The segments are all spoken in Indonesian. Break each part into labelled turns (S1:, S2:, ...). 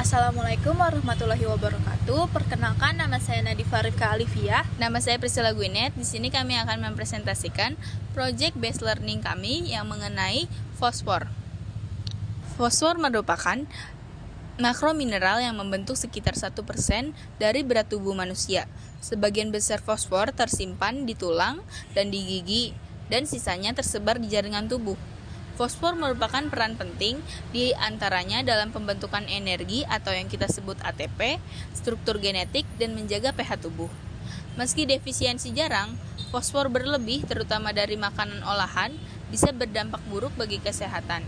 S1: Assalamualaikum warahmatullahi wabarakatuh. Perkenalkan, nama saya Nadifa Rifka Alifia.
S2: Nama saya Priscilla Gwinet. Di sini kami akan mempresentasikan project based learning kami yang mengenai fosfor. Fosfor merupakan makromineral yang membentuk sekitar 1% dari berat tubuh manusia. Sebagian besar fosfor tersimpan di tulang dan di gigi, dan sisanya tersebar di jaringan tubuh. Fosfor merupakan peran penting di antaranya dalam pembentukan energi atau yang kita sebut ATP, struktur genetik, dan menjaga pH tubuh. Meski defisiensi jarang, fosfor berlebih terutama dari makanan olahan bisa berdampak buruk bagi kesehatan.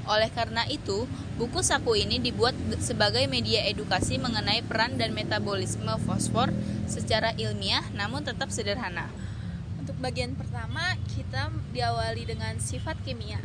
S2: Oleh karena itu, buku saku ini dibuat sebagai media edukasi mengenai peran dan metabolisme fosfor secara ilmiah namun tetap sederhana.
S1: Untuk bagian pertama, kita diawali dengan sifat kimia.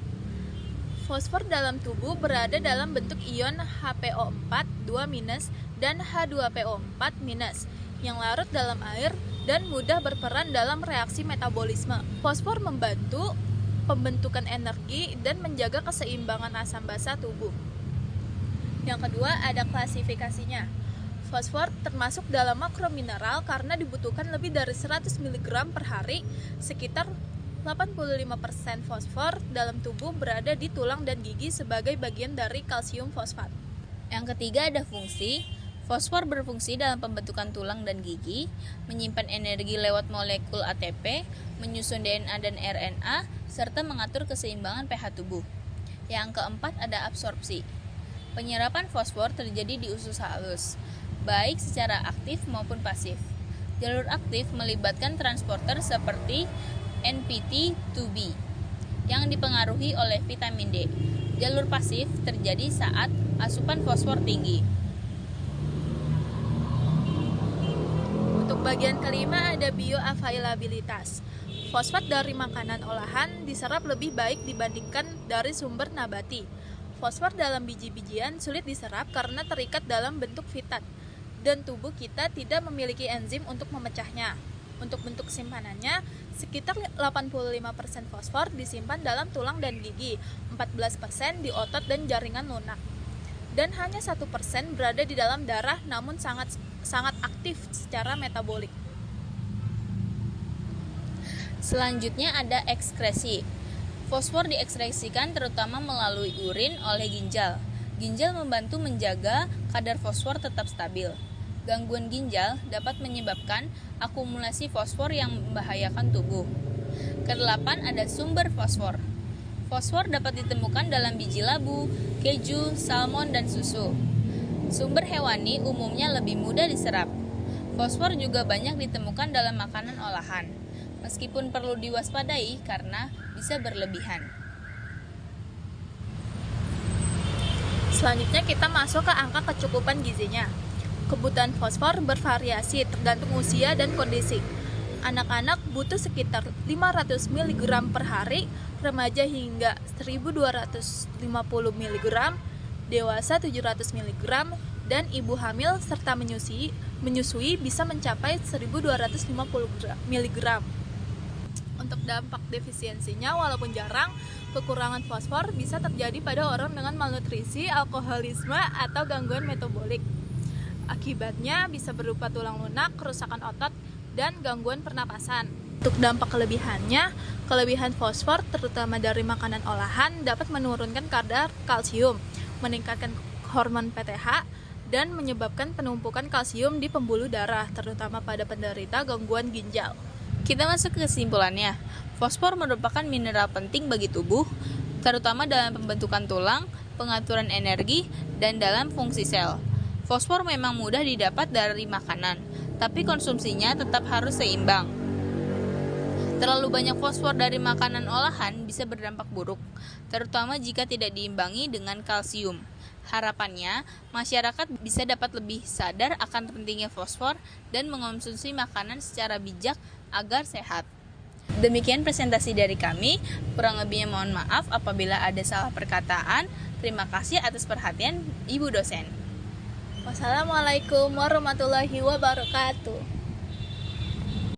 S1: Fosfor dalam tubuh berada dalam bentuk ion HPO4 2- dan H2PO4- yang larut dalam air dan mudah berperan dalam reaksi metabolisme. Fosfor membantu pembentukan energi dan menjaga keseimbangan asam basa tubuh. Yang kedua, ada klasifikasinya. Fosfor termasuk dalam makromineral karena dibutuhkan lebih dari 100 mg per hari. Sekitar 85% fosfor dalam tubuh berada di tulang dan gigi sebagai bagian dari kalsium fosfat.
S2: Yang ketiga ada fungsi. Fosfor berfungsi dalam pembentukan tulang dan gigi, menyimpan energi lewat molekul ATP, menyusun DNA dan RNA, serta mengatur keseimbangan pH tubuh. Yang keempat ada absorpsi. Penyerapan fosfor terjadi di usus halus, baik secara aktif maupun pasif. Jalur aktif melibatkan transporter seperti NPT2B yang dipengaruhi oleh vitamin D. Jalur pasif terjadi saat asupan fosfor tinggi.
S1: Untuk bagian kelima ada bioavailabilitas. Fosfat dari makanan olahan diserap lebih baik dibandingkan dari sumber nabati. Fosfor dalam biji-bijian sulit diserap karena terikat dalam bentuk fitat, dan tubuh kita tidak memiliki enzim untuk memecahnya. Untuk bentuk simpanannya, sekitar 85% fosfor disimpan dalam tulang dan gigi, 14% di otot dan jaringan lunak, dan hanya 1% berada di dalam darah namun sangat aktif secara metabolik.
S2: Selanjutnya ada ekskresi. Fosfor diekskresikan terutama melalui urin oleh ginjal. Ginjal membantu menjaga kadar fosfor tetap stabil. Gangguan ginjal dapat menyebabkan akumulasi fosfor yang membahayakan tubuh. Kedelapan ada sumber fosfor. Fosfor dapat ditemukan dalam biji labu, keju, salmon, dan susu. Sumber hewani umumnya lebih mudah diserap. Fosfor juga banyak ditemukan dalam makanan olahan, meskipun perlu diwaspadai karena bisa berlebihan.
S1: Selanjutnya kita masuk ke angka kecukupan gizinya. Kebutuhan fosfor bervariasi tergantung usia dan kondisi. Anak-anak butuh sekitar 500 mg per hari, remaja hingga 1250 mg, dewasa 700 mg, dan ibu hamil serta menyusui bisa mencapai 1250 mg. Untuk dampak defisiensinya, walaupun jarang, kekurangan fosfor bisa terjadi pada orang dengan malnutrisi, alkoholisme, atau gangguan metabolik. Akibatnya bisa berupa tulang lunak, kerusakan otot, dan gangguan pernapasan. Untuk dampak kelebihannya, kelebihan fosfor terutama dari makanan olahan dapat menurunkan kadar kalsium, meningkatkan hormon PTH, dan menyebabkan penumpukan kalsium di pembuluh darah, terutama pada penderita gangguan ginjal.
S2: Kita masuk ke kesimpulannya. Fosfor merupakan mineral penting bagi tubuh, terutama dalam pembentukan tulang, pengaturan energi, dan dalam fungsi sel. Fosfor memang mudah didapat dari makanan, tapi konsumsinya tetap harus seimbang. Terlalu banyak fosfor dari makanan olahan bisa berdampak buruk, terutama jika tidak diimbangi dengan kalsium. Harapannya, masyarakat bisa dapat lebih sadar akan pentingnya fosfor dan mengonsumsi makanan secara bijak agar sehat. Demikian presentasi dari kami, kurang lebihnya mohon maaf apabila ada salah perkataan. Terima kasih atas perhatian Ibu dosen.
S1: Wassalamualaikum warahmatullahi wabarakatuh.